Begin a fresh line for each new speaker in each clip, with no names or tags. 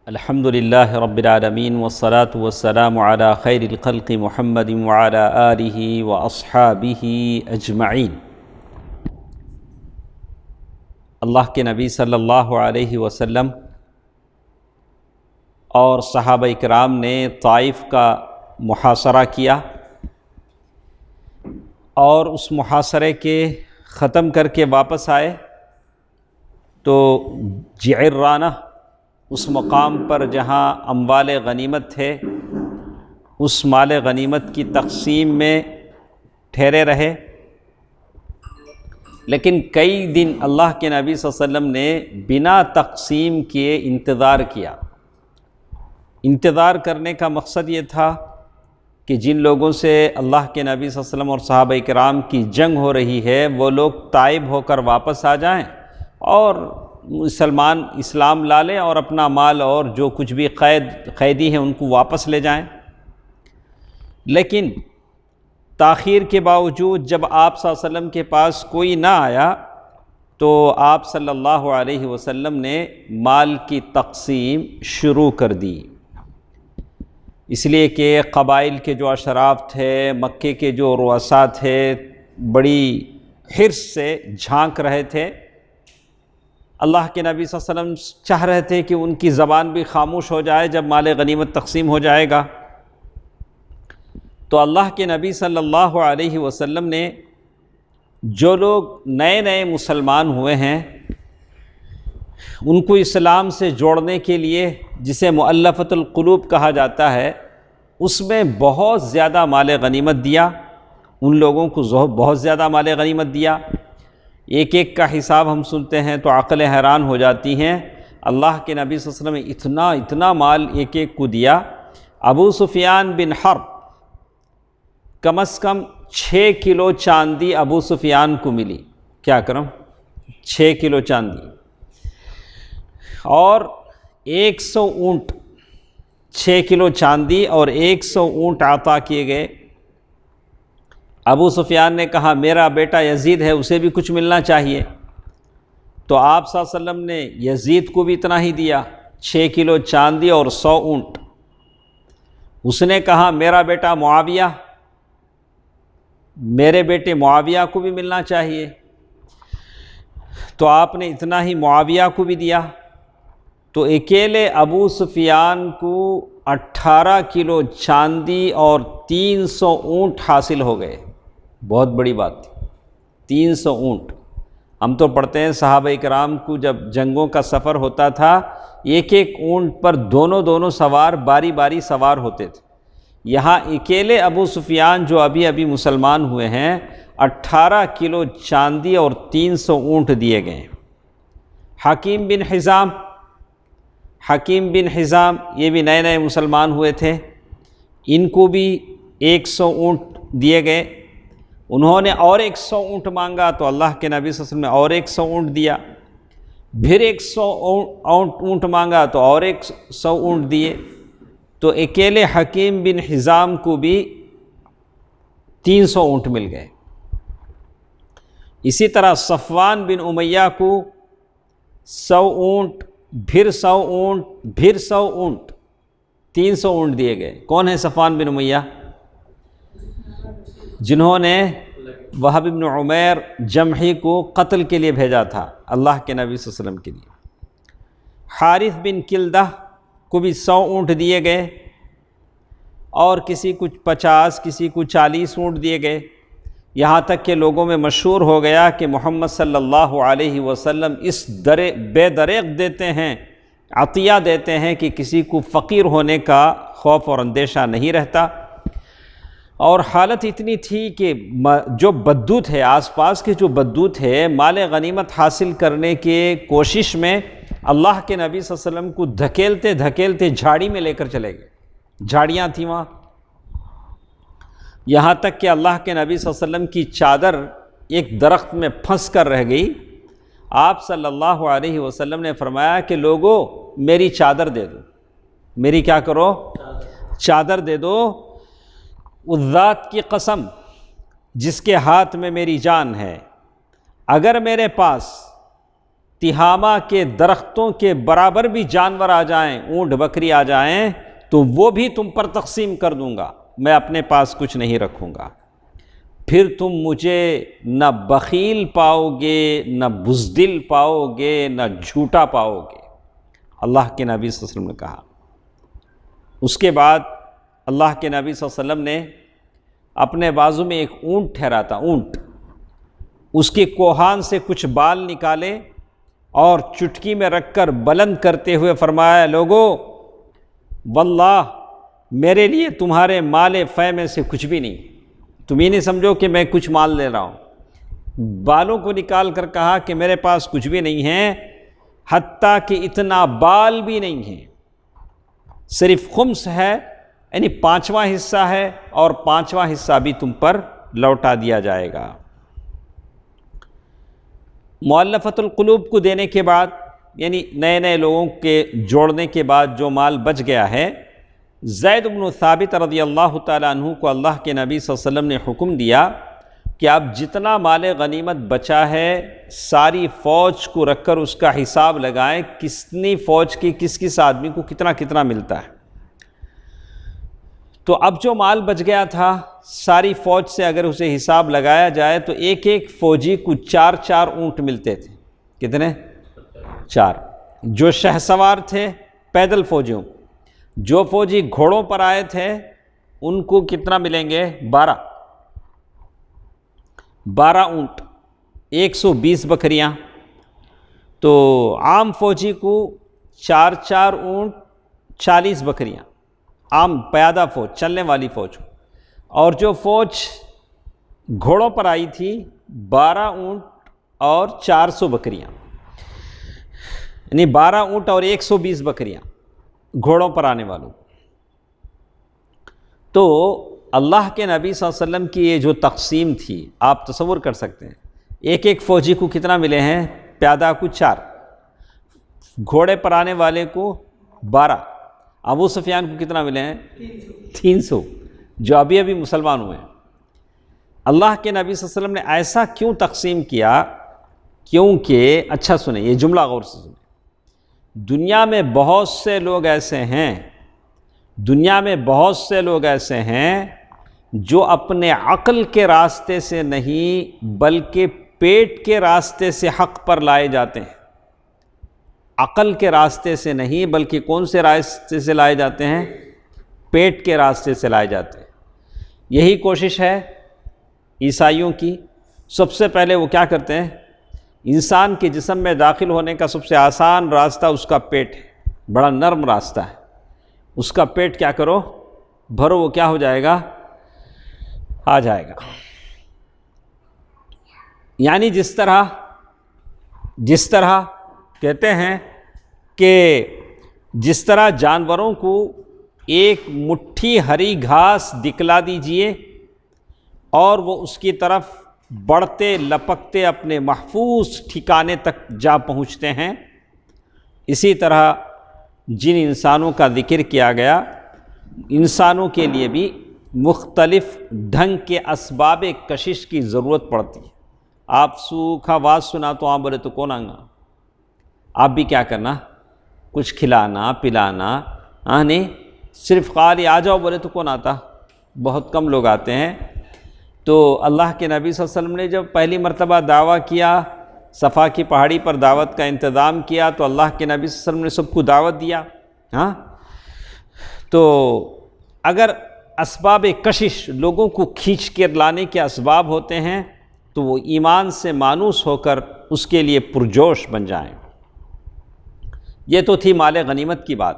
الحمد للہ رب العالمین والصلاة والسلام علی خیر الخلق محمد وعلی آلہ واصحابہ اجمعین۔ اللہ کے نبی صلی اللہ علیہ وسلم اور صحابہ کرام نے طائف کا محاصرہ کیا اور اس محاصرے کے ختم کر کے واپس آئے تو جعرانہ اس مقام پر جہاں اموال غنیمت تھے اس مال غنیمت کی تقسیم میں ٹھہرے رہے، لیکن کئی دن اللہ کے نبی صلی اللہ علیہ وسلم نے بنا تقسیم کیے انتظار کیا۔ انتظار کرنے کا مقصد یہ تھا کہ جن لوگوں سے اللہ کے نبی صلی اللہ علیہ وسلم اور صحابہ کرام کی جنگ ہو رہی ہے وہ لوگ تائب ہو کر واپس آ جائیں اور مسلمان اسلام لا لیں اور اپنا مال اور جو کچھ بھی قیدی ہیں ان کو واپس لے جائیں۔ لیکن تاخیر کے باوجود جب آپ صلی اللہ علیہ وسلم کے پاس کوئی نہ آیا تو آپ صلی اللہ علیہ وسلم نے مال کی تقسیم شروع کر دی، اس لیے کہ قبائل کے جو اشراف تھے، مکے کے جو رؤساء تھے، بڑی حرص سے جھانک رہے تھے۔ اللہ کے نبی صلی اللہ علیہ وسلم چاہ رہے تھے کہ ان کی زبان بھی خاموش ہو جائے جب مال غنیمت تقسیم ہو جائے گا۔ تو اللہ کے نبی صلی اللہ علیہ وسلم نے جو لوگ نئے نئے مسلمان ہوئے ہیں ان کو اسلام سے جوڑنے کے لیے، جسے مؤلفۃ القلوب کہا جاتا ہے، اس میں بہت زیادہ مال غنیمت دیا، ان لوگوں کو بہت زیادہ مال غنیمت دیا۔ ایک ایک کا حساب ہم سنتے ہیں تو عقلیں حیران ہو جاتی ہیں۔ اللہ کے نبی صلی اللہ علیہ وسلم نے اتنا مال ایک ایک کو دیا۔ ابو سفیان بن حرب کم از کم 6 کلو چاندی ابو سفیان کو ملی۔ کیا کرم 6 کلو چاندی اور 100 اونٹ، 6 کلو چاندی اور 100 اونٹ عطا کیے گئے۔ ابو سفیان نے کہا میرا بیٹا یزید ہے، اسے بھی کچھ ملنا چاہیے، تو آپ صلی اللہ علیہ وسلم نے یزید کو بھی اتنا ہی دیا، 6 کلو چاندی اور 100 اونٹ۔ اس نے کہا میرا بیٹا معاویہ، میرے بیٹے معاویہ کو بھی ملنا چاہیے، تو آپ نے اتنا ہی معاویہ کو بھی دیا۔ تو اکیلے ابو سفیان کو 18 کلو چاندی اور 300 اونٹ حاصل ہو گئے۔ بہت بڑی بات تھی، 300 اونٹ۔ ہم تو پڑھتے ہیں صحابہ کرام کو جب جنگوں کا سفر ہوتا تھا ایک ایک اونٹ پر دونوں سوار باری باری سوار ہوتے تھے۔ یہاں اکیلے ابو سفیان جو ابھی مسلمان ہوئے ہیں 18 کلو چاندی اور 300 اونٹ دیے گئے۔ حکیم بن حزام یہ بھی نئے نئے مسلمان ہوئے تھے، ان کو بھی 100 اونٹ دیے گئے۔ انہوں نے اور 100 اونٹ مانگا تو اللہ کے نبی صلی اللہ علیہ وسلم نے اور 100 اونٹ دیا، پھر 100 اونٹ مانگا تو اور 100 اونٹ دیے، تو اکیلے حکیم بن حزام کو بھی 300 اونٹ مل گئے۔ اسی طرح صفوان بن امیہ کو 100 اونٹ، پھر 100 اونٹ، پھر 100 اونٹ، 300 اونٹ دیے گئے۔ کون ہے صفوان بن امیہ؟ جنہوں نے وہب بن عمیر جمحی کو قتل کے لیے بھیجا تھا اللہ کے نبی صلی اللہ علیہ وسلم کے لیے۔ حارث بن کلدہ کو بھی 100 اونٹ دیے گئے، اور کسی کو 50، کسی کو 40 اونٹ دیے گئے، یہاں تک کہ لوگوں میں مشہور ہو گیا کہ محمد صلی اللہ علیہ وسلم اس بے دریغ دیتے ہیں، عطیہ دیتے ہیں کہ کسی کو فقیر ہونے کا خوف اور اندیشہ نہیں رہتا۔ اور حالت اتنی تھی کہ جو بدو تھے، آس پاس کے جو بدو تھے، مال غنیمت حاصل کرنے کے کوشش میں اللہ کے نبی صلی اللہ علیہ وسلم کو دھکیلتے دھکیلتے جھاڑی میں لے کر چلے گئے۔ جھاڑیاں تھیں وہاں، یہاں تک کہ اللہ کے نبی صلی اللہ علیہ وسلم کی چادر ایک درخت میں پھنس کر رہ گئی۔ آپ صلی اللہ علیہ وسلم نے فرمایا کہ لوگو میری چادر دے دو، میری کیا کرو؟ چادر دے دو۔ اس ذات کی قسم جس کے ہاتھ میں میری جان ہے، اگر میرے پاس تہامہ کے درختوں کے برابر بھی جانور آ جائیں، اونٹ بکری آ جائیں، تو وہ بھی تم پر تقسیم کر دوں گا، میں اپنے پاس کچھ نہیں رکھوں گا۔ پھر تم مجھے نہ بخیل پاؤ گے، نہ بزدل پاؤ گے، نہ جھوٹا پاؤ گے، اللہ کے نبی صلی اللہ علیہ وسلم نے کہا۔ اس کے بعد اللہ کے نبی صلی اللہ علیہ وسلم نے اپنے بازو میں ایک اونٹ ٹھہرا تھا، اونٹ، اس کے کوہان سے کچھ بال نکالے اور چٹکی میں رکھ کر بلند کرتے ہوئے فرمایا، لوگو واللہ میرے لیے تمہارے مال فے میں سے کچھ بھی نہیں، تم یہ نہیں سمجھو کہ میں کچھ مال لے رہا ہوں۔ بالوں کو نکال کر کہا کہ میرے پاس کچھ بھی نہیں ہے، حتیٰ کہ اتنا بال بھی نہیں ہے، صرف خمس ہے، یعنی 5واں حصہ ہے، اور 5واں حصہ بھی تم پر لوٹا دیا جائے گا۔ مؤلفۃ القلوب کو دینے کے بعد، یعنی نئے نئے لوگوں کے جوڑنے کے بعد جو مال بچ گیا ہے، زید بن ثابت رضی اللہ تعالیٰ عنہ کو اللہ کے نبی صلی اللہ علیہ وسلم نے حکم دیا کہ اب جتنا مال غنیمت بچا ہے ساری فوج کو رکھ کر اس کا حساب لگائیں، کتنی فوج کی کس کس آدمی کو کتنا کتنا ملتا ہے۔ تو اب جو مال بچ گیا تھا ساری فوج سے اگر اسے حساب لگایا جائے تو ایک ایک فوجی کو 4 اونٹ ملتے تھے۔ کتنے؟ 4۔ جو شہسوار تھے پیدل فوجیوں، جو فوجی گھوڑوں پر آئے تھے ان کو کتنا ملیں گے؟ 12 اونٹ، 120 بکریاں۔ تو عام فوجی کو 4 اونٹ، 40 بکریاں، عام پیادہ فوج، چلنے والی فوج۔ اور جو فوج گھوڑوں پر آئی تھی 12 اونٹ اور 400 بکریاں، یعنی 12 اونٹ اور 120 بکریاں گھوڑوں پر آنے والوں۔ تو اللہ کے نبی صلی اللہ علیہ وسلم کی یہ جو تقسیم تھی آپ تصور کر سکتے ہیں، ایک ایک فوجی کو کتنا ملے ہیں؟ پیادہ کو 4، گھوڑے پر آنے والے کو 12، ابو سفیان کو کتنا ملے ہیں؟ 300، جو ابھی ابھی مسلمان ہوئے ہیں۔ اللہ کے نبی صلی اللہ علیہ وسلم نے ایسا کیوں تقسیم کیا؟ کیونکہ اچھا سنیں، یہ جملہ غور سے سنیں، دنیا میں بہت سے لوگ ایسے ہیں، دنیا میں بہت سے لوگ ایسے ہیں جو اپنے عقل کے راستے سے نہیں بلکہ پیٹ کے راستے سے حق پر لائے جاتے ہیں۔ عقل کے راستے سے نہیں بلکہ کون سے راستے سے لائے جاتے ہیں؟ پیٹ کے راستے سے لائے جاتے ہیں۔ یہی کوشش ہے عیسائیوں کی۔ سب سے پہلے وہ کیا کرتے ہیں؟ انسان کے جسم میں داخل ہونے کا سب سے آسان راستہ اس کا پیٹ ہے، بڑا نرم راستہ ہے، اس کا پیٹ کیا کرو؟ بھرو، وہ کیا ہو جائے گا؟ آ جائے گا۔ یعنی جس طرح کہتے ہیں کہ جس طرح جانوروں کو ایک مٹھی ہری گھاس دکھلا دیجئے اور وہ اس کی طرف بڑھتے لپکتے اپنے محفوظ ٹھکانے تک جا پہنچتے ہیں، اسی طرح جن انسانوں کا ذکر کیا گیا انسانوں کے لیے بھی مختلف ڈھنگ کے اسباب کشش کی ضرورت پڑتی ہے۔ آپ سوکھا آواز سنا تو آپ بولے تو کون آئیں گا؟ آپ بھی کیا کرنا؟ کچھ کھلانا پلانا، نہیں صرف خالی آ جاؤ بولے تو کون آتا؟ بہت کم لوگ آتے ہیں۔ تو اللہ کے نبی صلی اللہ علیہ وسلم نے جب پہلی مرتبہ دعویٰ کیا، صفا کی پہاڑی پر دعوت کا انتظام کیا، تو اللہ کے نبی صلی اللہ علیہ وسلم نے سب کو دعوت دیا۔ تو اگر اسباب کشش لوگوں کو کھینچ کر لانے کے اسباب ہوتے ہیں تو وہ ایمان سے مانوس ہو کر اس کے لیے پرجوش بن جائیں۔ یہ تو تھی مال غنیمت کی بات۔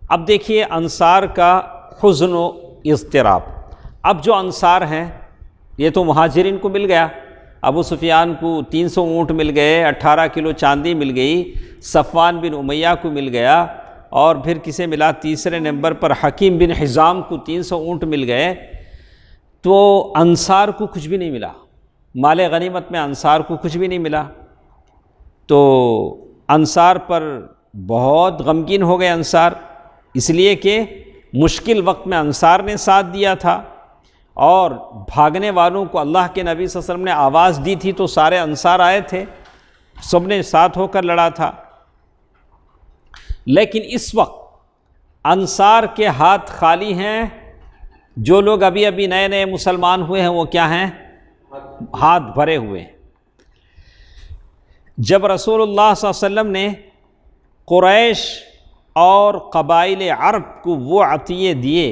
اب دیکھیے انصار کا حزن و اضطراب۔ اب جو انصار ہیں یہ تو مہاجرین کو مل گیا، ابو سفیان کو 300 اونٹ مل گئے، 18 کلو چاندی مل گئی، صفوان بن امیہ کو مل گیا، اور پھر کسے ملا؟ تیسرے نمبر پر حکیم بن حزام کو 300 اونٹ مل گئے۔ تو انصار کو کچھ بھی نہیں ملا، مال غنیمت میں انصار کو کچھ بھی نہیں ملا۔ تو انصار پر بہت غمگین ہو گئے انصار، اس لیے کہ مشکل وقت میں انصار نے ساتھ دیا تھا، اور بھاگنے والوں کو اللہ کے نبی صلی اللہ علیہ وسلم نے آواز دی تھی تو سارے انصار آئے تھے۔ سب نے ساتھ ہو کر لڑا تھا، لیکن اس وقت انصار کے ہاتھ خالی ہیں۔ جو لوگ ابھی ابھی نئے نئے مسلمان ہوئے ہیں وہ کیا ہیں؟ ہاتھ بھرے ہوئے ہیں۔ جب رسول اللہ صلی اللہ علیہ وسلم نے قریش اور قبائل عرب کو وہ عطیے دیے،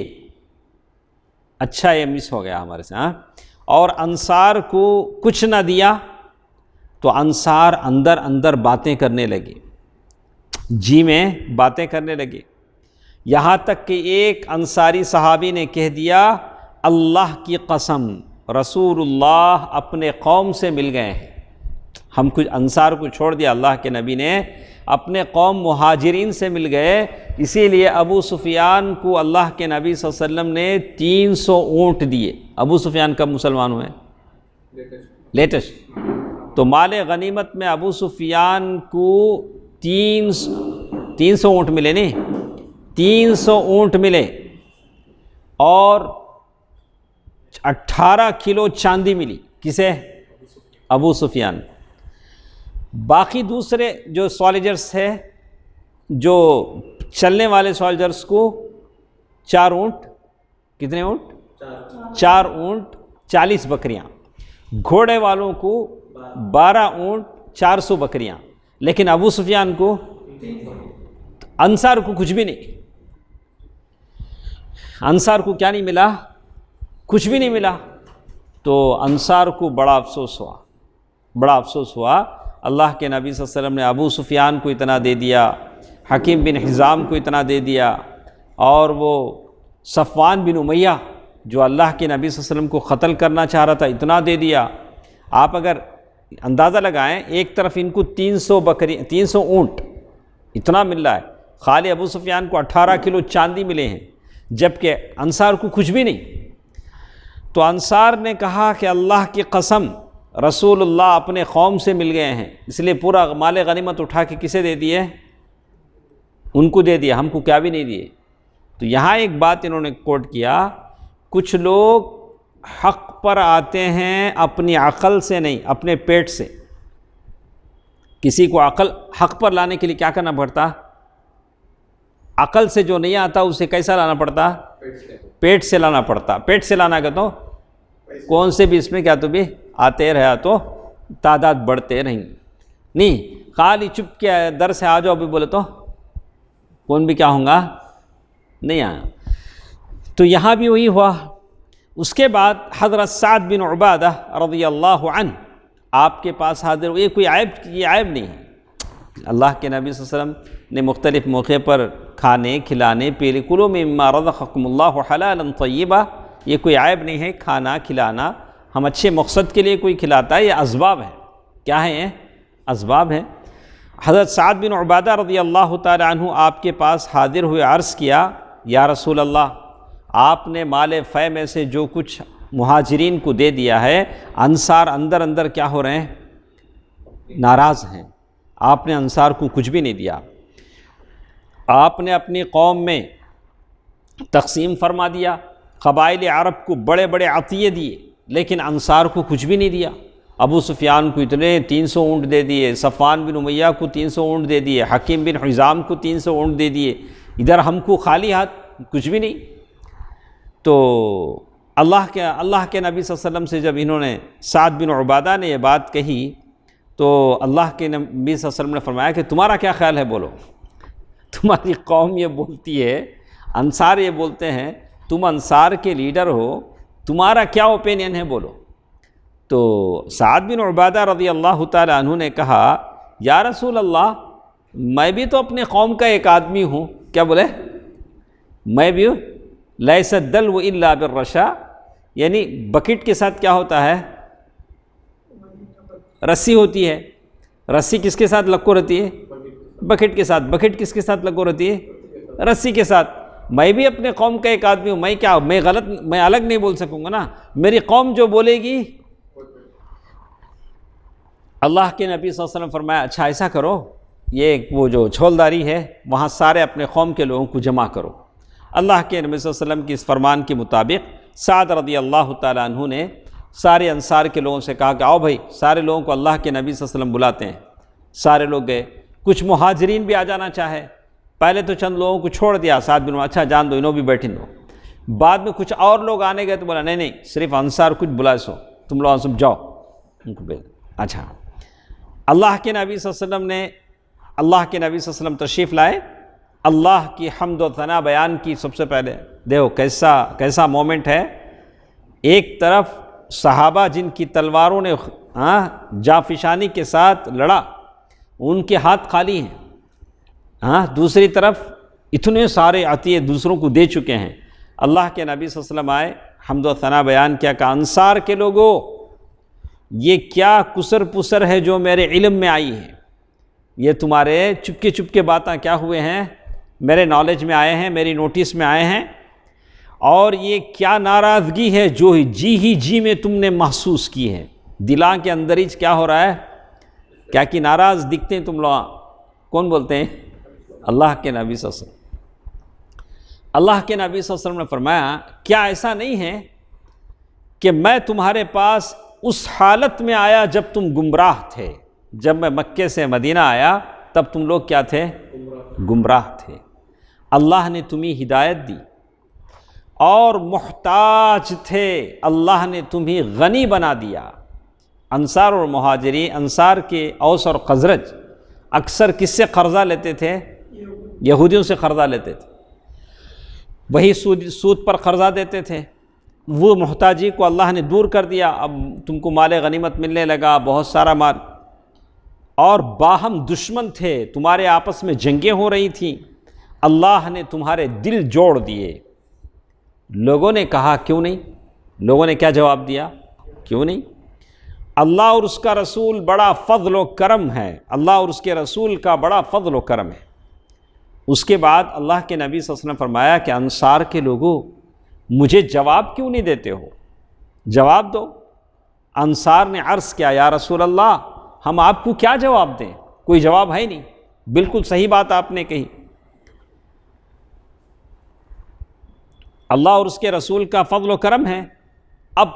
اچھا یہ مس ہو گیا ہمارے سے، اور انصار کو کچھ نہ دیا، تو انصار اندر اندر باتیں کرنے لگے، جی میں باتیں کرنے لگے، یہاں تک کہ ایک انصاری صحابی نے کہہ دیا، اللہ کی قسم رسول اللہ اپنے قوم سے مل گئے ہیں۔ ہم کچھ انصار کو چھوڑ دیا، اللہ کے نبی نے اپنے قوم مہاجرین سے مل گئے، اسی لیے ابو سفیان کو اللہ کے نبی صلی اللہ علیہ وسلم نے 300 اونٹ دیے۔ ابو سفیان کب مسلمان ہوئے؟ لیٹسٹ۔ تو مال غنیمت میں ابو سفیان کو 300 اونٹ ملے، نہیں 300 اونٹ ملے، اور 18 کلو چاندی ملی۔ کسے؟ ابو سفیان۔ باقی دوسرے جو سولجرز تھے، جو چلنے والے سولجرز کو 4 اونٹ، کتنے اونٹ؟ 4 اونٹ 40 بکریاں، گھوڑے والوں کو 12 اونٹ 400 بکریاں، لیکن ابو سفیان کو، انصار کو کچھ بھی نہیں۔ انصار کو کیا نہیں ملا؟ کچھ بھی نہیں ملا۔ تو انصار کو بڑا افسوس ہوا، بڑا افسوس ہوا۔ اللہ کے نبی صلی اللہ علیہ وسلم نے ابو سفیان کو اتنا دے دیا، حکیم بن حزام کو اتنا دے دیا، اور وہ صفوان بن امیہ جو اللہ کے نبی صلی اللہ علیہ وسلم کو قتل کرنا چاہ رہا تھا، اتنا دے دیا۔ آپ اگر اندازہ لگائیں، ایک طرف ان کو 300 اونٹ اتنا مل رہا ہے، خالی ابو سفیان کو 18 کلو چاندی ملے ہیں، جبکہ انصار کو کچھ بھی نہیں۔ تو انصار نے کہا کہ اللہ کی قسم رسول اللہ اپنے قوم سے مل گئے ہیں، اس لیے پورا مال غنیمت اٹھا کے کسے دے دیے؟ ان کو دے دیا، ہم کو کیا بھی نہیں دیے۔ تو یہاں ایک بات انہوں نے کوٹ کیا، کچھ لوگ حق پر آتے ہیں اپنی عقل سے نہیں، اپنے پیٹ سے۔ کسی کو عقل حق پر لانے کے لیے کیا کرنا پڑتا؟ عقل سے جو نہیں آتا اسے کیسا لانا پڑتا؟ پیٹ سے لانا پڑتا۔ پیٹ سے لانا کہ تو کون سے بھی اس میں کیا تو بھی آتے رہا تو تعداد بڑھتے رہیں گے، نہیں خالی چپ کے در سے آ جاؤ بھی بولے تو کون بھی کیا ہوں گا؟ نہیں آیا۔ تو یہاں بھی وہی ہوا۔ اس کے بعد حضرت سعد بن عبادہ رضی اللہ عنہ آپ کے پاس حاضر ہوئے۔ کوئی یہ عیب نہیں ہے، اللہ کے نبی صلی اللہ علیہ وسلم نے مختلف موقع پر کھانے کھلانے پینے، کلوا مما رزقکم اللہ حلالا طیبا، یہ کوئی عیب نہیں ہے کھانا کھلانا، ہم اچھے مقصد کے لیے کوئی کھلاتا ہے، یہ اسباب ہے۔ کیا ہے یہ؟ اسباب ہے۔ حضرت سعد بن عبادہ رضی اللہ تعالی عنہ آپ کے پاس حاضر ہوئے، عرض کیا یا رسول اللہ، آپ نے مال فے میں سے جو کچھ مہاجرین کو دے دیا ہے، انصار اندر اندر کیا ہو رہے ہیں؟ ناراض ہیں، آپ نے انصار کو کچھ بھی نہیں دیا، آپ نے اپنی قوم میں تقسیم فرما دیا، قبائل عرب کو بڑے بڑے عطیے دیے، لیکن انصار کو کچھ بھی نہیں دیا۔ ابو سفیان کو اتنے 300 اونٹ دے دیے، صفوان بن امیہ کو 300 اونٹ دے دیے، حکیم بن حزام کو 300 اونٹ دے دیے، ادھر ہم کو خالی ہاتھ کچھ بھی نہیں۔ تو اللہ کے نبی صلی اللہ علیہ وسلم سے جب انہوں نے سعد بن عبادہ نے یہ بات کہی، تو اللہ کے نبی صلی اللہ علیہ وسلم نے فرمایا کہ تمہارا کیا خیال ہے؟ بولو، تمہاری قوم یہ بولتی ہے، انصار یہ بولتے ہیں، تم انصار کے لیڈر ہو، تمہارا کیا اوپینین ہے؟ بولو۔ تو سعد بن عبادہ رضی اللہ تعالی عنہ نے کہا یا رسول اللہ، میں بھی تو اپنے قوم کا ایک آدمی ہوں۔ کیا بولے؟ میں بھی ہوں۔ لیس الدلو الا بالرشا، یعنی بکٹ کے ساتھ کیا ہوتا ہے؟ رسی ہوتی ہے۔ رسی کس کے ساتھ لکو رہتی ہے؟ بکٹ کے ساتھ۔ بکٹ کس کے ساتھ لگو رہتی ہے؟ رسی کے ساتھ۔ میں بھی اپنے قوم کا ایک آدمی ہوں، میں الگ نہیں بول سکوں گا نا، میری قوم جو بولے گی۔ اللہ کے نبی صلی اللہ علیہ وسلم فرمایا اچھا ایسا کرو، یہ وہ جو چھولداری ہے وہاں سارے اپنے قوم کے لوگوں کو جمع کرو۔ اللہ کے نبی صلی اللہ علیہ وسلم کی اس فرمان کے مطابق سعد رضی اللہ تعالیٰ عنہ نے سارے انصار کے لوگوں سے کہا کہ آؤ بھائی، سارے لوگوں کو اللہ کے نبی صلی اللہ علیہ وسلم بلاتے ہیں، سارے لوگ گئے. کچھ مہاجرین بھی آ جانا چاہے, پہلے تو چند لوگوں کو چھوڑ دیا, سعد بن معاذ, اچھا جان دو انہوں بھی بیٹھیں دو. بعد میں کچھ اور لوگ آنے گئے تو بولا نہیں صرف انصار کچھ بلا سو, تم لوگ سب جاؤ ان کو. اچھا, اللہ کے نبی صلی اللہ علیہ وسلم تشریف لائے, اللہ کی حمد و ثنا بیان کی. سب سے پہلے دیکھو کیسا مومنٹ ہے. ایک طرف صحابہ جن کی تلواروں نے جافشانی کے ساتھ لڑا, ان کے ہاتھ خالی ہیں. دوسری طرف اتنے سارے عطیے دوسروں کو دے چکے ہیں. اللہ کے نبی صلی اللہ علیہ وسلم آئے, حمد و ثنا بیان کیا کہ انصار کے لوگوں, یہ کیا کسر پسر ہے جو میرے علم میں آئی ہے. یہ تمہارے چپکے باتیں کیا ہوئے ہیں, میرے نالج میں آئے ہیں, میری نوٹس میں آئے ہیں. اور یہ کیا ناراضگی ہے جو جی میں تم نے محسوس کی ہے. دلاں کے اندر ہی کیا ہو رہا ہے, کیا کہ ناراض دکھتے ہیں تم لوگ. کون بولتے ہیں؟ اللہ کے نبی صلی اللہ علیہ وسلم. اللہ کے نبی صلی اللہ علیہ وسلم نے فرمایا کیا ایسا نہیں ہے کہ میں تمہارے پاس اس حالت میں آیا جب تم گمراہ تھے. جب میں مکے سے مدینہ آیا تب تم لوگ کیا تھے؟ گمراہ تھے. اللہ نے تمہیں ہدایت دی اور محتاج تھے, اللہ نے تمہیں غنی بنا دیا. انصار اور مہاجرین, انصار کے اوس اور خزرج اکثر کس سے قرضہ لیتے تھے؟ یہودیوں سے قرضہ لیتے تھے. وہی سود پر قرضہ دیتے تھے. وہ محتاجی کو اللہ نے دور کر دیا. اب تم کو مال غنیمت ملنے لگا, بہت سارا مال. اور باہم دشمن تھے, تمہارے آپس میں جنگیں ہو رہی تھیں. اللہ نے تمہارے دل جوڑ دیے. لوگوں نے کہا کیوں نہیں؟ لوگوں نے کیا جواب دیا؟ کیوں نہیں؟ اللہ اور اس کا رسول بڑا فضل و کرم ہے. اللہ اور اس کے رسول کا بڑا فضل و کرم ہے. اس کے بعد اللہ کے نبی صلی اللہ علیہ وسلم نے فرمایا کہ انصار کے لوگوں, مجھے جواب کیوں نہیں دیتے ہو؟ جواب دو. انصار نے عرض کیا یا رسول اللہ, ہم آپ کو کیا جواب دیں؟ کوئی جواب ہے نہیں. بالکل صحیح بات آپ نے کہی. اللہ اور اس کے رسول کا فضل و کرم ہے. اب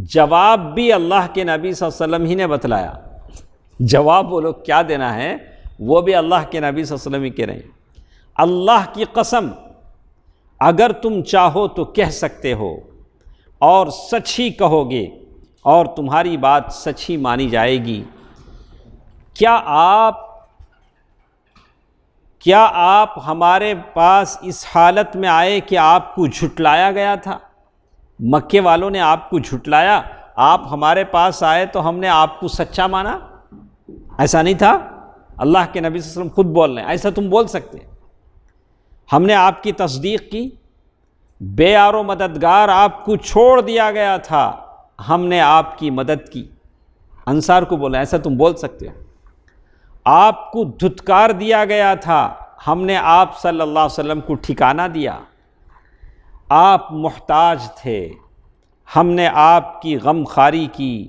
جواب بھی اللہ کے نبی صلی اللہ علیہ وسلم ہی نے بتلایا. جواب وہ لوگ کیا دینا ہے وہ بھی اللہ کے نبی صلی اللہ علیہ وسلم ہی کہہ رہے ہیں. اللہ کی قسم, اگر تم چاہو تو کہہ سکتے ہو اور سچ ہی کہو گے اور تمہاری بات سچ ہی مانی جائے گی. کیا آپ ہمارے پاس اس حالت میں آئے کہ آپ کو جھٹلایا گیا تھا؟ مکے والوں نے آپ کو جھٹلایا, آپ ہمارے پاس آئے تو ہم نے آپ کو سچا مانا؟ ایسا نہیں تھا. اللہ کے نبی صلی اللہ علیہ وسلم خود بول رہے ہیں, ایسا تم بول سکتے. ہم نے آپ کی تصدیق کی, بے یار و مددگار آپ کو چھوڑ دیا گیا تھا, ہم نے آپ کی مدد کی. انصار کو بولا ایسا تم بول سکتے ہو. آپ کو دھتکار دیا گیا تھا, ہم نے آپ صلی اللہ علیہ وسلم کو ٹھکانہ دیا. آپ محتاج تھے, ہم نے آپ کی غم خاری کی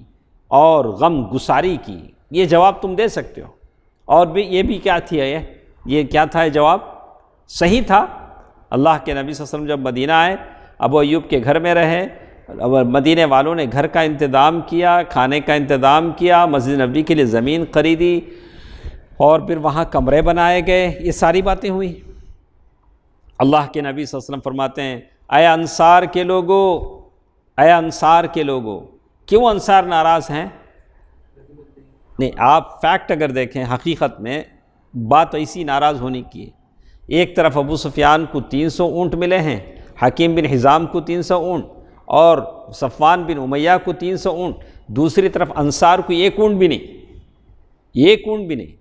اور غم گساری کی. یہ جواب تم دے سکتے ہو. اور بھی یہ بھی کیا تھی, یہ کیا تھا, یہ جواب صحیح تھا. اللہ کے نبی صلی اللہ علیہ وسلم جب مدینہ آئے, ابو ایوب کے گھر میں رہے, مدینے والوں نے گھر کا انتظام کیا, کھانے کا انتظام کیا, مسجد نبوی کے لیے زمین خریدی اور پھر وہاں کمرے بنائے گئے. یہ ساری باتیں ہوئی. اللہ کے نبی صلی اللہ علیہ وسلم فرماتے ہیں اے انصار کے لوگوں, اے انصار کے لوگوں. کیوں انصار ناراض ہیں؟ نہیں, آپ فیکٹ اگر دیکھیں, حقیقت میں بات ایسی ناراض ہونے کی ہے. ایک طرف ابو سفیان کو 300 اونٹ ملے ہیں, حکیم بن حزام کو 300 اونٹ اور صفوان بن امیہ کو 300 اونٹ. دوسری طرف انصار کو 1 اونٹ بھی نہیں. 1 اونٹ بھی نہیں,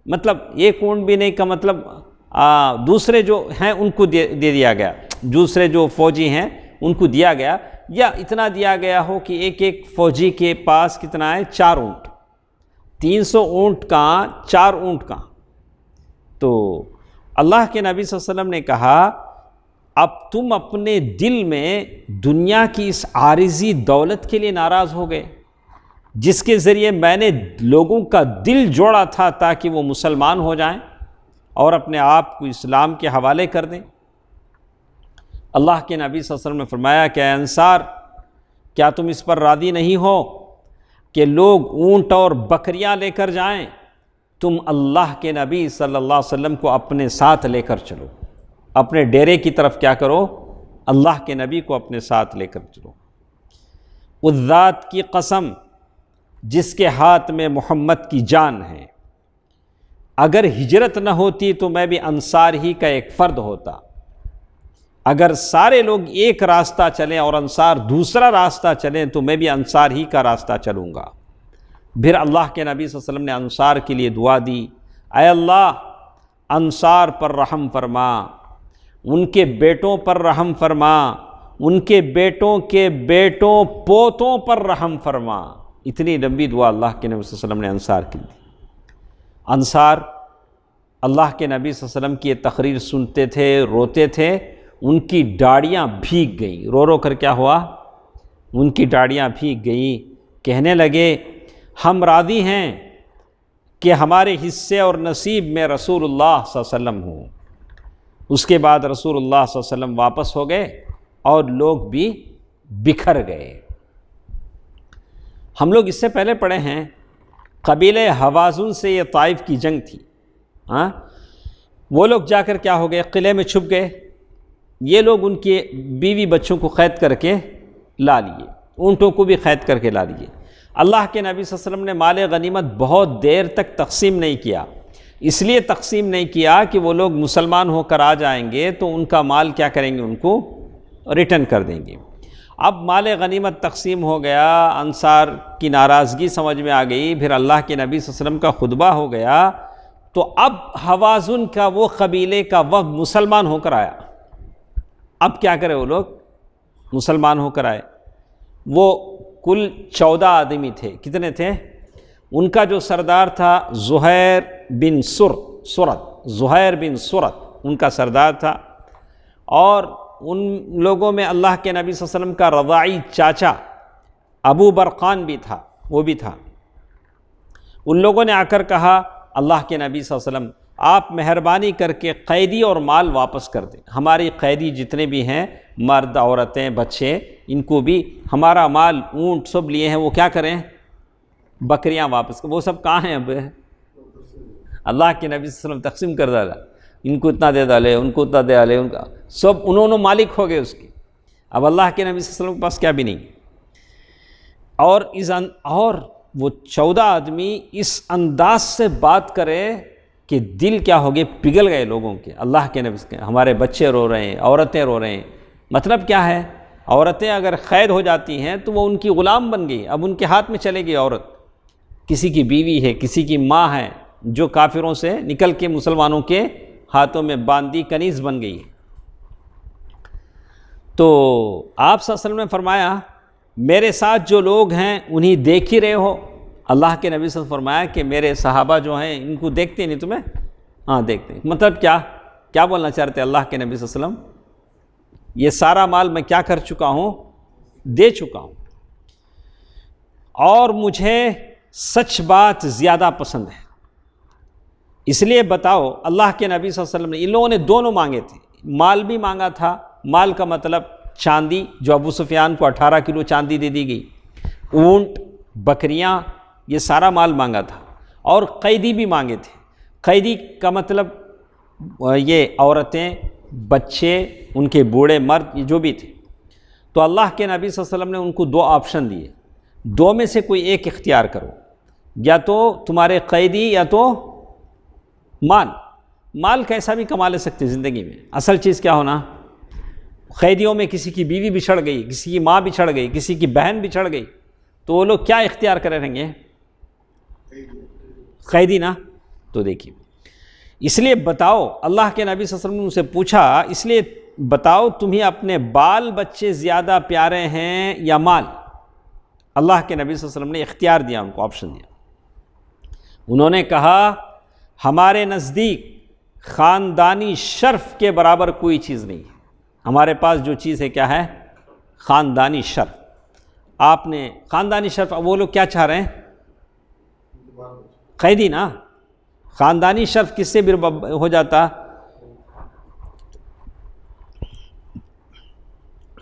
مطلب 1 اونٹ بھی نہیں کا مطلب دوسرے جو ہیں ان کو دے دیا گیا, دوسرے جو فوجی ہیں ان کو دیا گیا, یا اتنا دیا گیا ہو کہ ایک فوجی کے پاس کتنا ہے, 4 اونٹ. 300 اونٹ کا 4 اونٹ کا. تو اللہ کے نبی صلی اللہ علیہ وسلم نے کہا اب تم اپنے دل میں دنیا کی اس عارضی دولت کے لیے ناراض ہو گئے جس کے ذریعے میں نے لوگوں کا دل جوڑا تھا تاکہ وہ مسلمان ہو جائیں اور اپنے آپ کو اسلام کے حوالے کر دیں. اللہ کے نبی صلی اللہ علیہ وسلم نے فرمایا کہ اے انصار, کیا تم اس پر راضی نہیں ہو کہ لوگ اونٹ اور بکریاں لے کر جائیں تم اللہ کے نبی صلی اللہ علیہ وسلم کو اپنے ساتھ لے کر چلو، اپنے ڈیرے کی طرف کیا کرو، اللہ کے نبی کو اپنے ساتھ لے کر چلو۔ اس ذات کی قسم جس کے ہاتھ میں محمد کی جان ہے، اگر ہجرت نہ ہوتی تو میں بھی انصار ہی کا ایک فرد ہوتا، اگر سارے لوگ ایک راستہ چلیں اور انصار دوسرا راستہ چلیں تو میں بھی انصار ہی کا راستہ چلوں گا۔ پھر اللہ کے نبی صلی اللہ علیہ وسلم نے انصار کے لیے دعا دی، اے اللہ انصار پر رحم فرما، ان کے بیٹوں پر رحم فرما، ان کے بیٹوں کے بیٹوں پوتوں پر رحم فرما۔ اتنی لمبی دعا اللہ کے نبی صلی اللہ علیہ وسلم نے انصار کی دی۔ انصار اللہ کے نبی صلی اللہ علیہ وسلم کی یہ تقریر سنتے تھے، روتے تھے، ان کی داڑیاں بھیگ گئیں، رو رو کر کیا ہوا، ان کی داڑیاں بھیگ گئیں، کہنے لگے ہم راضی ہیں کہ ہمارے حصے اور نصیب میں رسول اللہ صلی اللہ علیہ وسلم ہوں۔ اس کے بعد رسول اللہ صلی اللہ علیہ وسلم واپس ہو گئے اور لوگ بھی بکھر گئے۔ ہم لوگ اس سے پہلے پڑھے ہیں قبیلہ حوازن سے یہ طائف کی جنگ تھی، وہ لوگ جا کر کیا ہو گئے، قلعے میں چھپ گئے، یہ لوگ ان کے بیوی بچوں کو قید کر کے لا لیے، اونٹوں کو بھی قید کر کے لا لیے۔ اللہ کے نبی صلی اللہ علیہ وسلم نے مال غنیمت بہت دیر تک تقسیم نہیں کیا، اس لیے تقسیم نہیں کیا کہ وہ لوگ مسلمان ہو کر آ جائیں گے تو ان کا مال کیا کریں گے، ان کو ریٹرن کر دیں گے۔ اب مال غنیمت تقسیم ہو گیا، انصار کی ناراضگی سمجھ میں آ گئی، پھر اللہ کے نبی صلی اللہ علیہ وسلم کا خطبہ ہو گیا، تو اب حوازن کا وہ قبیلے کا وفد مسلمان ہو کر آیا۔ اب کیا کرے، وہ لوگ مسلمان ہو کر آئے۔ وہ کل 14 آدمی تھے، کتنے تھے؟ ان کا جو سردار تھا زہیر بن سرت ان کا سردار تھا، اور ان لوگوں میں اللہ کے نبی صلی اللہ علیہ وسلم کا رضاعی چاچا ابو برقان بھی تھا، وہ بھی تھا۔ ان لوگوں نے آ کر کہا اللہ کے نبی صلی اللہ علیہ وسلم آپ مہربانی کر کے قیدی اور مال واپس کر دیں، ہماری قیدی جتنے بھی ہیں، مرد عورتیں بچے، ان کو بھی ہمارا مال اونٹ سب لیے ہیں، وہ کیا کریں، بکریاں واپس، وہ سب کہاں ہیں اب؟ اللہ کے نبی صلی اللہ علیہ وسلم تقسیم کر ڈالا، ان کو اتنا دے ڈالے، ان کو اتنا دے ڈالے، ان کا سب انہوں مالک ہو گئے اس کے۔ اب اللہ کے نبی صلی اللہ علیہ وسلم کے پاس کیا بھی نہیں۔ اور وہ 14 آدمی اس انداز سے بات کرے کہ دل کیا ہو گئے، پگھل گئے لوگوں کے۔ اللہ کے نبی کے ہمارے بچے رو رہے ہیں، عورتیں رو رہے ہیں۔ مطلب کیا ہے، عورتیں اگر قید ہو جاتی ہیں تو وہ ان کی غلام بن گئی، اب ان کے ہاتھ میں چلے گی عورت، کسی کی بیوی ہے، کسی کی ماں ہے، جو کافروں سے نکل کے مسلمانوں کے ہاتھوں میں باندھی کنیز بن گئی۔ تو آپ صلی اللہ علیہ وسلم نے فرمایا میرے ساتھ جو لوگ ہیں انہیں دیکھ ہی رہے ہو۔ اللہ کے نبی صلی اللہ علیہ وسلم نے فرمایا کہ میرے صحابہ جو ہیں ان کو دیکھتے نہیں تمہیں؟ ہاں دیکھتے ہیں۔ مطلب کیا بولنا چاہتے اللہ کے نبی صلی اللہ علیہ وسلم؟ یہ سارا مال میں کیا کر چکا ہوں، دے چکا ہوں، اور مجھے سچ بات زیادہ پسند ہے، اس لیے بتاؤ۔ اللہ کے نبی صلی اللہ علیہ وسلم نے، ان لوگوں نے دونوں مانگے تھے، مال بھی مانگا تھا، مال کا مطلب چاندی، جو ابو سفیان کو 18 کلو چاندی دے دی گئی، اونٹ، بکریاں، یہ سارا مال مانگا تھا، اور قیدی بھی مانگے تھے۔ قیدی کا مطلب یہ عورتیں، بچے، ان کے بوڑھے مرد، یہ جو بھی تھے۔ تو اللہ کے نبی صلی اللہ علیہ وسلم نے ان کو 2 آپشن دیے، 2 میں سے کوئی ایک اختیار کرو، یا تو تمہارے قیدی یا تو مال کیسا بھی کما لے سکتے زندگی میں، اصل چیز کیا ہونا، قیدیوں میں کسی کی بیوی بچھڑ گئی، کسی کی ماں بچھڑ گئی، کسی کی بہن بچھڑ گئی، تو وہ لوگ کیا اختیار کرے رہیں گے، قیدی نا۔ تو دیکھیے، اس لیے بتاؤ، اللہ کے نبی صلی اللہ علیہ وسلم نے ان سے پوچھا، اس لیے بتاؤ تمہیں اپنے بال بچے زیادہ پیارے ہیں یا مال؟ اللہ کے نبی صلی اللہ علیہ وسلم نے اختیار دیا، ان کو آپشن دیا۔ انہوں نے کہا ہمارے نزدیک خاندانی شرف کے برابر کوئی چیز نہیں ہے، ہمارے پاس جو چیز ہے کیا ہے، خاندانی شرف۔ آپ نے خاندانی شرف، وہ لوگ کیا چاہ رہے ہیں، قیدی نا۔ خاندانی شرف کس سے ہو جاتا،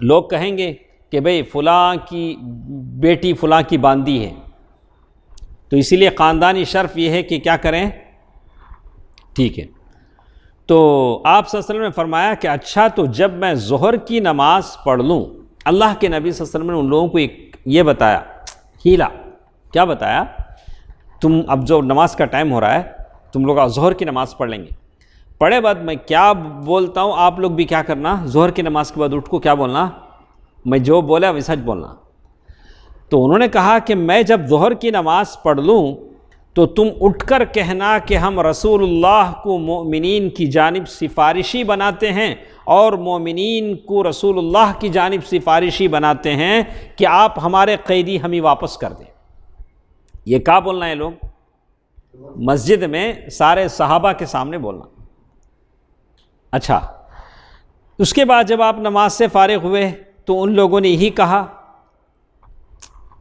لوگ کہیں گے کہ بھئی فلاں کی بیٹی فلاں کی باندی ہے، تو اسی لیے خاندانی شرف یہ ہے کہ کیا کریں، ٹھیک ہے، تو آپ صلی اللہ علیہ وسلم نے فرمایا کہ اچھا تو جب میں ظہر کی نماز پڑھ لوں، اللہ کے نبی صلی اللہ علیہ وسلم نے ان لوگوں کو یہ بتایا ہیلا، کیا بتایا، تم اب جو نماز کا ٹائم ہو رہا ہے تم لوگ ظہر کی نماز پڑھ لیں گے، پڑھے بعد میں کیا بولتا ہوں آپ لوگ بھی کیا کرنا، ظہر کی نماز کے بعد اٹھ کو کیا بولنا، میں جو بولا وہ سچ بولنا۔ تو انہوں نے کہا کہ میں جب ظہر کی نماز پڑھ لوں تو تم اٹھ کر کہنا کہ ہم رسول اللہ کو مومنین کی جانب سفارشی بناتے ہیں اور مومنین کو رسول اللہ کی جانب سفارشی بناتے ہیں کہ آپ ہمارے قیدی ہمیں واپس کر دیں۔ یہ کیا بولنا ہے لوگ؟ مسجد میں سارے صحابہ کے سامنے بولنا۔ اچھا، اس کے بعد جب آپ نماز سے فارغ ہوئے تو ان لوگوں نے یہی کہا،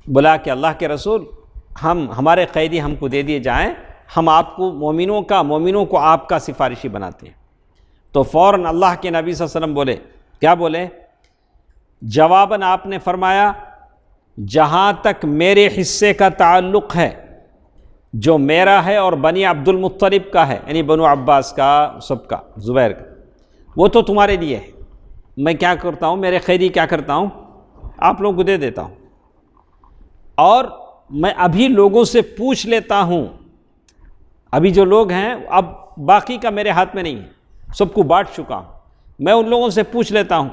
بولا کہ اللہ کے رسول ہمارے قیدی ہم کو دے دیے جائیں، ہم آپ کو مومنوں کو آپ کا سفارشی بناتے ہیں۔ تو فوراً اللہ کے نبی صلی اللہ علیہ وسلم بولے، کیا بولے؟ جواباً آپ نے فرمایا جہاں تک میرے حصے کا تعلق ہے، جو میرا ہے اور بنی عبد المطلب کا ہے، یعنی بنو عباس کا، سب کا، زبیر کا، وہ تو تمہارے لیے ہے، میں کیا کرتا ہوں، میرے قیدی کیا کرتا ہوں، آپ لوگوں کو دے دیتا ہوں، اور میں ابھی لوگوں سے پوچھ لیتا ہوں، ابھی جو لوگ ہیں اب باقی کا میرے ہاتھ میں نہیں ہے، سب کو بانٹ چکا ہوں، میں ان لوگوں سے پوچھ لیتا ہوں۔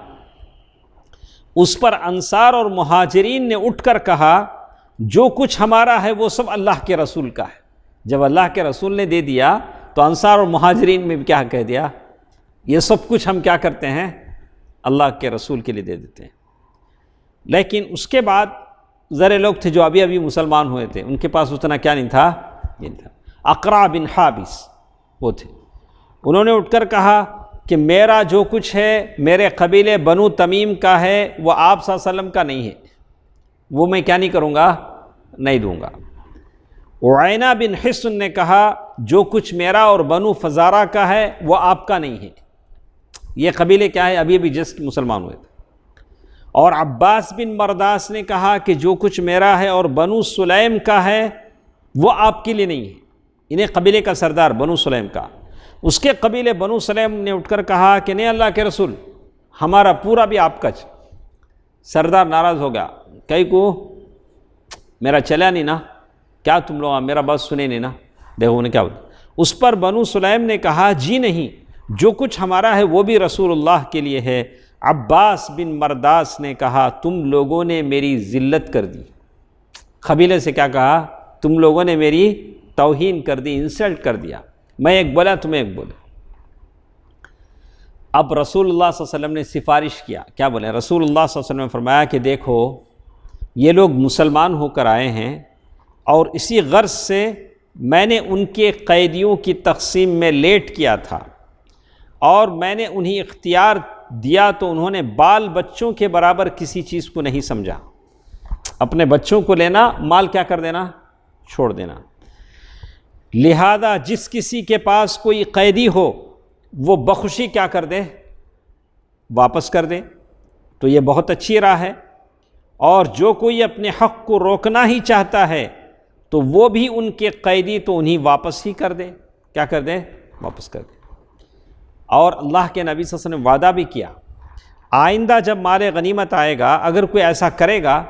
اس پر انصار اور مہاجرین نے اٹھ کر کہا جو کچھ ہمارا ہے وہ سب اللہ کے رسول کا ہے۔ جب اللہ کے رسول نے دے دیا تو انصار اور مہاجرین میں بھی کیا کہہ دیا، یہ سب کچھ ہم کیا کرتے ہیں، اللہ کے رسول کے لیے دے دیتے ہیں۔ لیکن اس کے بعد ذرے لوگ تھے جو ابھی مسلمان ہوئے تھے، ان کے پاس اتنا کیا نہیں تھا، اقرع بن حابس وہ تھے، انہوں نے اٹھ کر کہا کہ میرا جو کچھ ہے میرے قبیلے بنو تمیم کا ہے، وہ آپ صلی اللہ علیہ وسلم کا نہیں ہے، وہ میں کیا نہیں کروں گا، نہیں دوں گا۔ عینہ بن حصن نے کہا جو کچھ میرا اور بنو فزارہ کا ہے وہ آپ کا نہیں ہے، یہ قبیلے کیا ہے، ابھی جسٹ مسلمان ہوئے تھے۔ اور عباس بن مرداس نے کہا کہ جو کچھ میرا ہے اور بنو سلیم کا ہے وہ آپ کے لیے نہیں ہے، انہیں قبیلے کا سردار بنو سلیم کا۔ اس کے قبیلے بنو سلیم نے اٹھ کر کہا کہ نہیں اللہ کے رسول، ہمارا پورا بھی آپ کا۔ سردار ناراض ہو گیا، کئی کو میرا چلا نہیں نا، کیا تم لوگ میرا بات سنے نہیں نا، دیکھو انہیں کیا ہوتا۔ اس پر بنو سلیم نے کہا جی نہیں، جو کچھ ہمارا ہے وہ بھی رسول اللہ کے لیے ہے۔ عباس بن مرداس نے کہا تم لوگوں نے میری ذلت کر دی، قبیلے سے کیا کہا، تم لوگوں نے میری توہین کر دی، انسلٹ کر دیا، میں ایک بولا تمہیں ایک بولے۔ اب رسول اللہ صلی اللہ علیہ وسلم نے سفارش کیا، کیا بولے، رسول اللہ صلی اللہ علیہ وسلم نے فرمایا کہ دیکھو یہ لوگ مسلمان ہو کر آئے ہیں اور اسی غرض سے میں نے ان کے قیدیوں کی تقسیم میں لیٹ کیا تھا اور میں نے انہیں اختیار دیا تو انہوں نے بال بچوں کے برابر کسی چیز کو نہیں سمجھا، اپنے بچوں کو لینا، مال کیا کر دینا، چھوڑ دینا۔ لہذا جس کسی کے پاس کوئی قیدی ہو وہ بخوشی کیا کر دے، واپس کر دے، تو یہ بہت اچھی راہ ہے۔ اور جو کوئی اپنے حق کو روکنا ہی چاہتا ہے تو وہ بھی ان کے قیدی تو انہیں واپس ہی کر دے، کیا کر دے، واپس کر دے۔ اور اللہ کے نبی صلی اللہ علیہ وسلم نے وعدہ بھی کیا، آئندہ جب مال غنیمت آئے گا، اگر کوئی ایسا کرے گا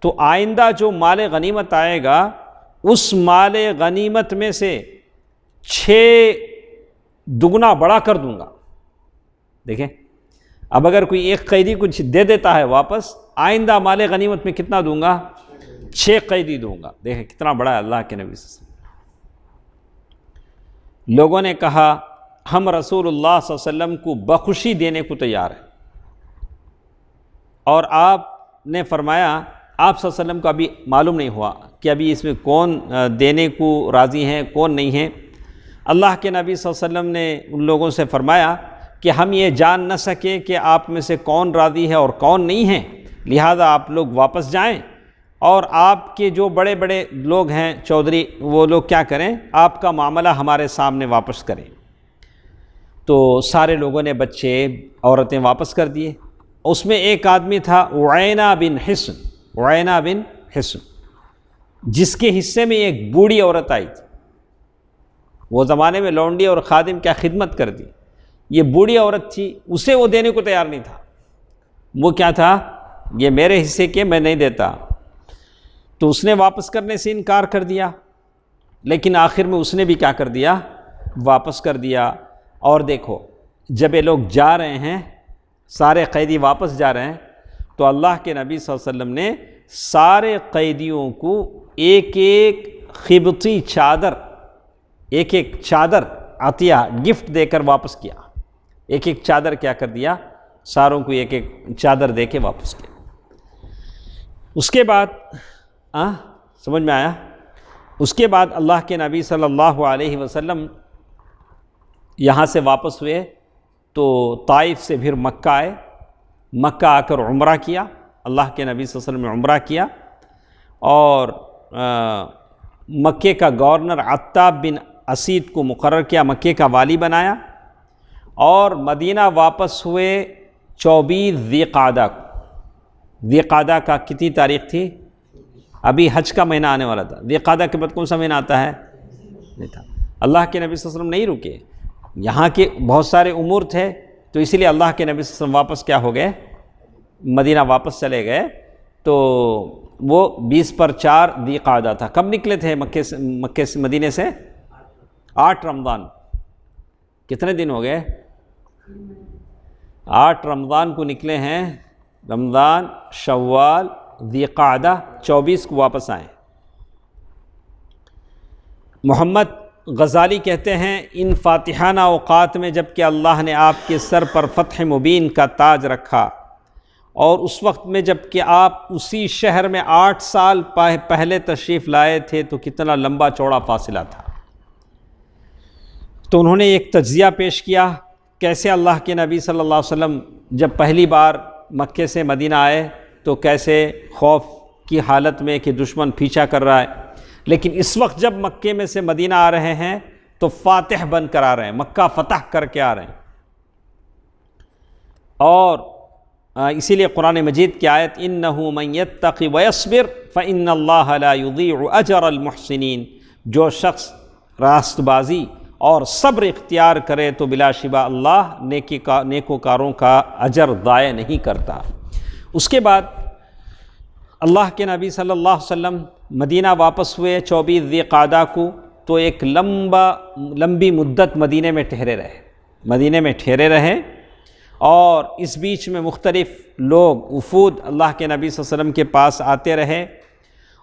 تو آئندہ جو مال غنیمت آئے گا اس مال غنیمت میں سے 6 دگنا بڑا کر دوں گا۔ دیکھیں اب اگر کوئی ایک قیدی کچھ دے دیتا ہے واپس، آئندہ مال غنیمت میں کتنا دوں گا، 6 قیدی دوں گا۔ دیکھیں کتنا بڑا ہے اللہ کے نبی صلی اللہ علیہ وسلم۔ لوگوں نے کہا ہم رسول اللہ صلی اللہ علیہ وسلم کو بخوشی دینے کو تیار ہیں، اور آپ نے فرمایا آپ صلی اللہ علیہ وسلم کو ابھی معلوم نہیں ہوا کہ ابھی اس میں کون دینے کو راضی ہیں کون نہیں ہیں۔ اللہ کے نبی صلی اللہ علیہ وسلم نے ان لوگوں سے فرمایا کہ ہم یہ جان نہ سکے کہ آپ میں سے کون راضی ہے اور کون نہیں ہے، لہذا آپ لوگ واپس جائیں اور آپ کے جو بڑے بڑے لوگ ہیں چودھری، وہ لوگ کیا کریں، آپ کا معاملہ ہمارے سامنے واپس کریں۔ تو سارے لوگوں نے بچے عورتیں واپس کر دیے۔ اس میں ایک آدمی تھا عینہ بن حصن، جس کے حصے میں ایک بوڑھی عورت آئی تھی۔ وہ زمانے میں لونڈی اور خادم کیا خدمت کر دی، یہ بوڑھی عورت تھی، اسے وہ دینے کو تیار نہیں تھا، وہ کیا تھا، یہ میرے حصے کے میں نہیں دیتا، تو اس نے واپس کرنے سے انکار کر دیا، لیکن آخر میں اس نے بھی کیا کر دیا، واپس کر دیا۔ اور دیکھو جب یہ لوگ جا رہے ہیں، سارے قیدی واپس جا رہے ہیں، تو اللہ کے نبی صلی اللہ علیہ وسلم نے سارے قیدیوں کو ایک ایک قبطی چادر، ایک ایک چادر عطیہ گفٹ دے کر واپس کیا، ایک ایک چادر کیا کر دیا، ساروں کو ایک ایک چادر دے کے واپس کیا۔ اس کے بعد سمجھ میں آیا؟ اس کے بعد اللہ کے نبی صلی اللہ علیہ وسلم یہاں سے واپس ہوئے تو طائف سے پھر مکہ آئے، مکہ آ کر عمرہ کیا، اللہ کے نبی صلی اللہ علیہ وسلم نے عمرہ کیا، اور مکے کا گورنر عتاب بن اسید کو مقرر کیا، مکے کا والی بنایا، اور مدینہ واپس ہوئے 24 ذی قعدہ کو۔ ذی قعدہ کا کتنی تاریخ تھی؟ ابھی حج کا مہینہ آنے والا تھا، ذی قعدہ کے بعد کون سا مہینہ آتا ہے؟ نہیں تھا۔ اللہ کے نبی صلی اللہ علیہ وسلم نہیں رکے، یہاں کے بہت سارے امور تھے، تو اسی لیے اللہ کے نبی صلی اللہ علیہ وسلم واپس کیا ہو گئے، مدینہ واپس چلے گئے۔ تو وہ 20/4 ذی قعدہ تھا۔ کب نکلے تھے مکے سے مدینے سے؟ 8 رمضان۔ کتنے دن ہو گئے؟ 8 رمضان کو نکلے ہیں، رمضان، شوال، ذی قعدہ، 24 کو واپس آئے۔ محمد غزالی کہتے ہیں ان فاتحانہ اوقات میں جب کہ اللہ نے آپ کے سر پر فتح مبین کا تاج رکھا، اور اس وقت میں جب کہ آپ اسی شہر میں 8 سال پہلے تشریف لائے تھے، تو کتنا لمبا چوڑا فاصلہ تھا۔ تو انہوں نے ایک تجزیہ پیش کیا، کیسے اللہ کے نبی صلی اللہ علیہ وسلم جب پہلی بار مکے سے مدینہ آئے تو کیسے خوف کی حالت میں کہ دشمن پیچھا کر رہا ہے، لیکن اس وقت جب مکے میں سے مدینہ آ رہے ہیں تو فاتح بن کر آ رہے ہیں، مکہ فتح کر کے آ رہے ہیں۔ اور اسی لیے قرآن مجید کی آیت اِنَّهُ مَن يَتَّقِ وَيَصْبِرْ فَإِنَّ اللَّهَ لَا يُضِيعُ أَجْرَ الْمُحْسِنِينَ، جو شخص راست بازی اور صبر اختیار کرے تو بلا شبہ اللہ نیکوکاروں کا اجر ضائع نہیں کرتا۔ اس کے بعد اللہ کے نبی صلی اللہ علیہ وسلم مدینہ واپس ہوئے 24 ذی قعدہ کو، تو ایک لمبی مدت مدینے میں ٹھہرے رہے، اور اس بیچ میں مختلف لوگ وفود اللہ کے نبی صلی اللہ علیہ وسلم کے پاس آتے رہے،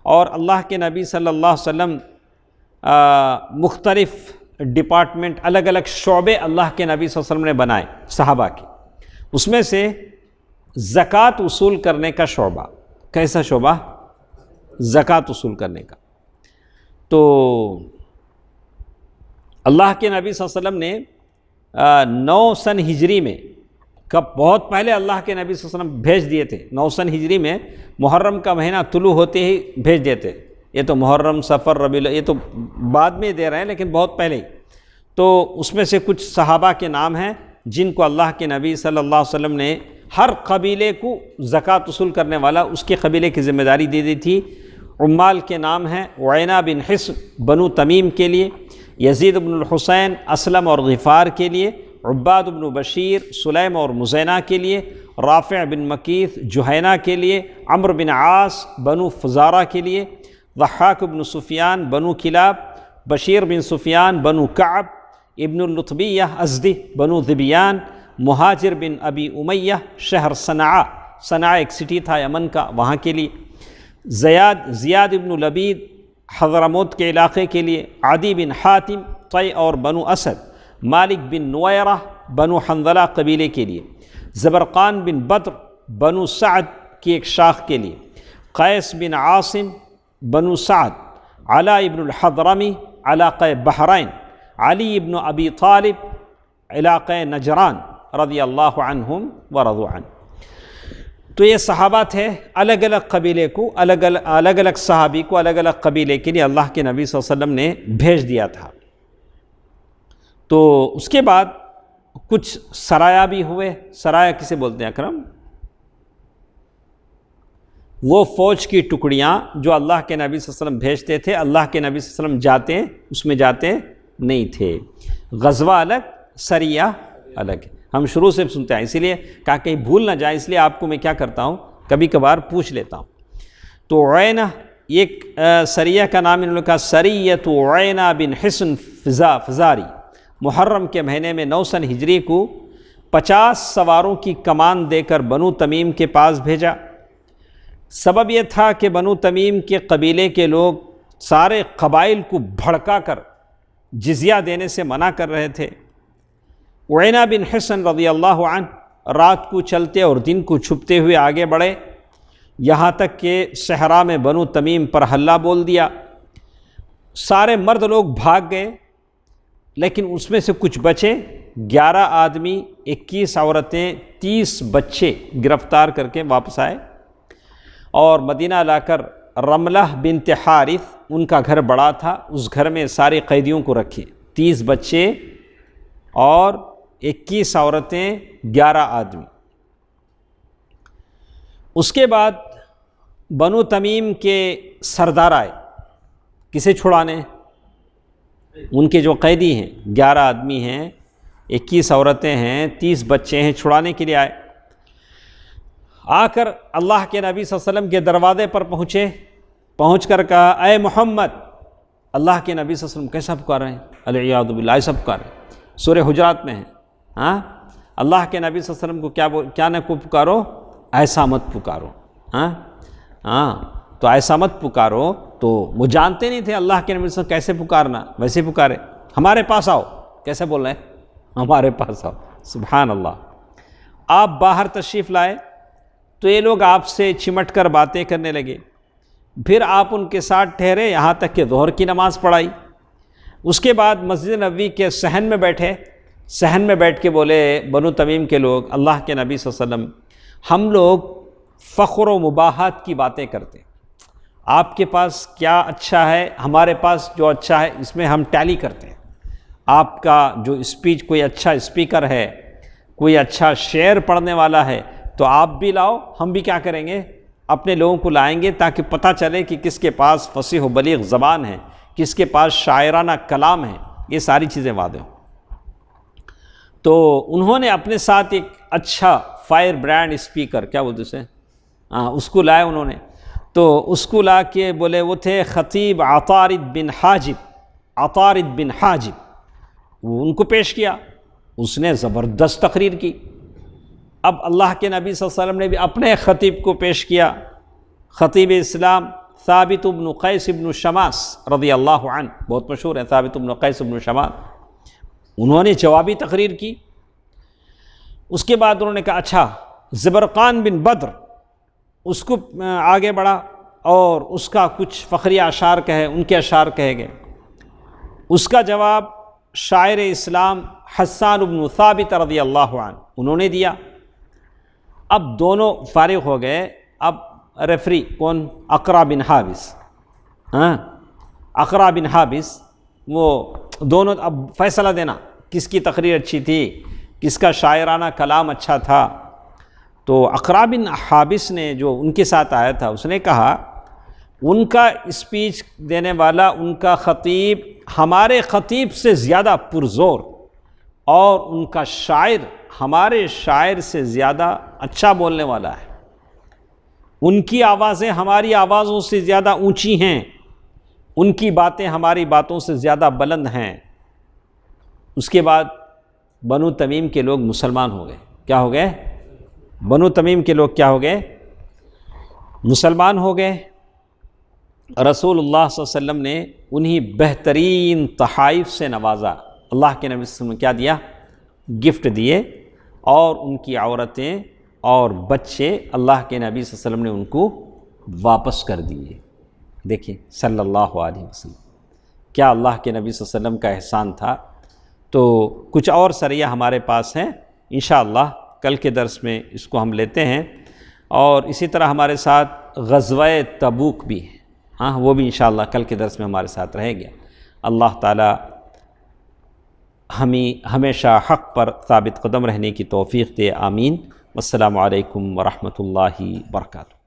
اور اللہ کے نبی صلی اللہ علیہ وسلم مختلف ڈپارٹمنٹ، الگ الگ شعبے اللہ کے نبی صلی اللہ علیہ وسلم نے بنائے صحابہ کے۔ اس میں سے زکوٰۃ وصول کرنے کا شعبہ، کیسا شعبہ؟ زکوٰۃ وصول کرنے کا۔ تو اللہ کے نبی صلی اللہ علیہ وسلم نے 9 سن ہجری میں، بہت پہلے اللہ کے نبی صلی اللہ علیہ وسلم بھیج دیے تھے، 9 سن ہجری میں محرم کا مہینہ طلوع ہوتے ہی بھیج دیتے۔ یہ تو محرم، صفر، ربیع، یہ تو بعد میں دے رہے ہیں، لیکن بہت پہلے ہی۔ تو اس میں سے کچھ صحابہ کے نام ہیں جن کو اللہ کے نبی صلی اللہ علیہ وسلم نے ہر قبیلے کو زکوٰۃ وصول کرنے والا اس کے قبیلے کی ذمہ داری دے دی تھی۔ عمال کے نام ہیں عینہ بن حصن بنو تمیم کے لیے، یزید بن الحسین اسلم اور غفار کے لیے، عباد بن بشیر سلیم اور مزینہ کے لیے، رافع بن مکیث جہینہ کے لیے، عمرو بن عاص بنو فزارہ کے لیے، ضحاک بن سفیان بنو کلاب، بشیر بن سفیان بنو کعب، ابن اللطبیہ ازدی بنو ذبیان، مہاجر بن ابی امیہ شہر صنعاء ایک سٹی تھا یمن کا، وہاں کے لیے، زیاد بن لبید حضرموت کے علاقے کے لیے، عدی بن حاتم طی اور بنو اسد، مالک بن نویرہ بنو حنظلہ قبیلے کے لیے، زبرقان بن بدر بنو سعد کی ایک شاخ کے لیے، قیس بن عاصم بنو سعد، علا ابن الحضرمی علاقہ بحرین، علی ابن ابی طالب علاقہ نجران رضی اللہ عنہم ورضوا عنہ۔ تو یہ صحابہ تھے، الگ الگ قبیلے کو، الگ الگ صحابی کو الگ الگ قبیلے کے لیے اللہ کے نبی صلی اللہ علیہ وسلم نے بھیج دیا تھا۔ تو اس کے بعد کچھ سرایا بھی ہوئے۔ سرایا کسے بولتے ہیں اکرم؟ وہ فوج کی ٹکڑیاں جو اللہ کے نبی صلی اللہ علیہ وسلم بھیجتے تھے، اللہ کے نبی صلی اللہ علیہ وسلم اس میں جاتے نہیں تھے۔ غزوہ الگ، سریہ الگ ہے۔ ہم شروع سے سنتے ہیں، اسی لیے کہا کہیں بھول نہ جائے، اس لیے آپ کو میں کیا کرتا ہوں، کبھی کبھار پوچھ لیتا ہوں۔ تو عینہ، ایک سریہ کا نام انہوں نے کہا سریۃ عینہ بن حصن فزاری، محرم کے مہینے میں 9 سن ہجری کو 50 سواروں کی کمان دے کر بنو تمیم کے پاس بھیجا۔ سبب یہ تھا کہ بنو تمیم کے قبیلے کے لوگ سارے قبائل کو بھڑکا کر جزیہ دینے سے منع کر رہے تھے۔ عینہ بن حصن رضی اللہ عنہ رات کو چلتے اور دن کو چھپتے ہوئے آگے بڑھے، یہاں تک کہ صحرا میں بنو تمیم پر حلہ بول دیا۔ سارے مرد لوگ بھاگ گئے، لیکن اس میں سے کچھ بچے، 11 آدمی، 21 عورتیں، 30 بچے گرفتار کر کے واپس آئے، اور مدینہ لا کر رملہ بنت حارث، ان کا گھر بڑا تھا، اس گھر میں سارے قیدیوں کو رکھے، 30 بچے اور 21 عورتیں، 11 آدمی۔ اس کے بعد بنو تمیم کے سردار آئے، کسے چھڑانے؟ ان کے جو قیدی ہیں، 11 آدمی ہیں، 21 عورتیں ہیں، 30 بچے ہیں، چھڑانے کے لیے آئے۔ آ کر اللہ کے نبی صلی اللہ علیہ وسلم کے دروازے پر پہنچ کر کہا، اے محمد۔ اللہ کے نبی صلی اللہ علیہ وسلم کیسا پکار رہے ہیں؟ العیاذ باللہ، ایسا پکار رہے ہیں، سورہ حجرات میں ہے۔ اللہ کے نبی صلی اللہ علیہ وسلم کو کیا نہ کو پکارو، ایسا مت پکارو۔ تو ایسا مت پکارو، تو وہ جانتے نہیں تھے اللہ کے نبی صلی اللہ علیہ وسلم کیسے پکارنا، ویسے پکارے، ہمارے پاس آؤ۔ کیسے بول رہے ہیں؟ ہمارے پاس آؤ۔ سبحان اللہ۔ آپ باہر تشریف لائے تو یہ لوگ آپ سے چمٹ کر باتیں کرنے لگے، پھر آپ ان کے ساتھ ٹھہرے یہاں تک کہ ظہر کی نماز پڑھائی۔ اس کے بعد مسجد نبوی کے صحن میں بیٹھے، صحن میں بیٹھ کے بولے بنو تمیم کے لوگ، اللہ کے نبی صلی اللہ علیہ وسلم، ہم لوگ فخر و مباحات کی باتیں کرتے ہیں، آپ کے پاس کیا اچھا ہے، ہمارے پاس جو اچھا ہے، اس میں ہم ٹیلی کرتے ہیں۔ آپ کا جو اسپیچ، کوئی اچھا اسپیکر ہے، کوئی اچھا شعر پڑھنے والا ہے، تو آپ بھی لاؤ، ہم بھی کیا کریں گے، اپنے لوگوں کو لائیں گے، تاکہ پتہ چلے کہ کس کے پاس فصیح و بلیغ زبان ہے، کس کے پاس شاعرانہ کلام ہے، یہ ساری چیزیں واضح ہوں۔ تو انہوں نے اپنے ساتھ ایک اچھا فائر برانڈ اسپیکر، کیا بولتے اسے، اس کو لائے انہوں نے۔ تو اس کو لا کے بولے، وہ تھے خطیب عطارد بن حاجب، وہ ان کو پیش کیا، اس نے زبردست تقریر کی۔ اب اللہ کے نبی صلی اللہ علیہ وسلم نے بھی اپنے خطیب کو پیش کیا، خطیب اسلام ثابت بن قیس بن شماس رضی اللہ عنہ، بہت مشہور ہے ثابت بن قیس بن شماس، انہوں نے جوابی تقریر کی۔ اس کے بعد انہوں نے کہا اچھا زبرقان بن بدر، اس کو آگے بڑھا اور اس کا کچھ فخری اشعار کہے، ان کے اشعار کہے گئے۔ اس کا جواب شاعر اسلام حسان بن ثابت رضی اللہ عنہ انہوں نے دیا۔ اب دونوں فارغ ہو گئے، اب ریفری کون؟ اقرا بن حابس، اقرا بن حابس، وہ دونوں اب فیصلہ دینا کس کی تقریر اچھی تھی، کس کا شاعرانہ کلام اچھا تھا۔ تو اقرا بن حابس نے، جو ان کے ساتھ آیا تھا، اس نے کہا ان کا اسپیچ دینے والا، ان کا خطیب ہمارے خطیب سے زیادہ پرزور، اور ان کا شاعر ہمارے شاعر سے زیادہ اچھا بولنے والا ہے، ان کی آوازیں ہماری آوازوں سے زیادہ اونچی ہیں، ان کی باتیں ہماری باتوں سے زیادہ بلند ہیں۔ اس کے بعد بنو تمیم کے لوگ مسلمان ہو گئے۔ کیا ہو گئے؟ بنو تمیم کے لوگ کیا ہو گئے؟ مسلمان ہو گئے۔ رسول اللہ صلی اللہ علیہ وسلم نے انہی بہترین تحائف سے نوازا۔ اللہ کے نبی صلی اللہ علیہ وسلم نے کیا دیا؟ گفٹ دیے، اور ان کی عورتیں اور بچے اللہ کے نبی صلی اللہ علیہ وسلم نے ان کو واپس کر دیے۔ دیکھیں صلی اللہ علیہ وسلم، کیا اللہ کے نبی صلی اللہ علیہ وسلم کا احسان تھا۔ تو کچھ اور سریہ ہمارے پاس ہیں، انشاءاللہ کل کے درس میں اس کو ہم لیتے ہیں، اور اسی طرح ہمارے ساتھ غزوہ تبوک بھی ہے، وہ بھی انشاءاللہ کل کے درس میں ہمارے ساتھ رہے گا۔ اللہ تعالی ہمیں ہمیشہ حق پر ثابت قدم رہنے کی توفیق دے، آمین۔ والسلام علیکم ورحمۃ اللہ وبرکاتہ۔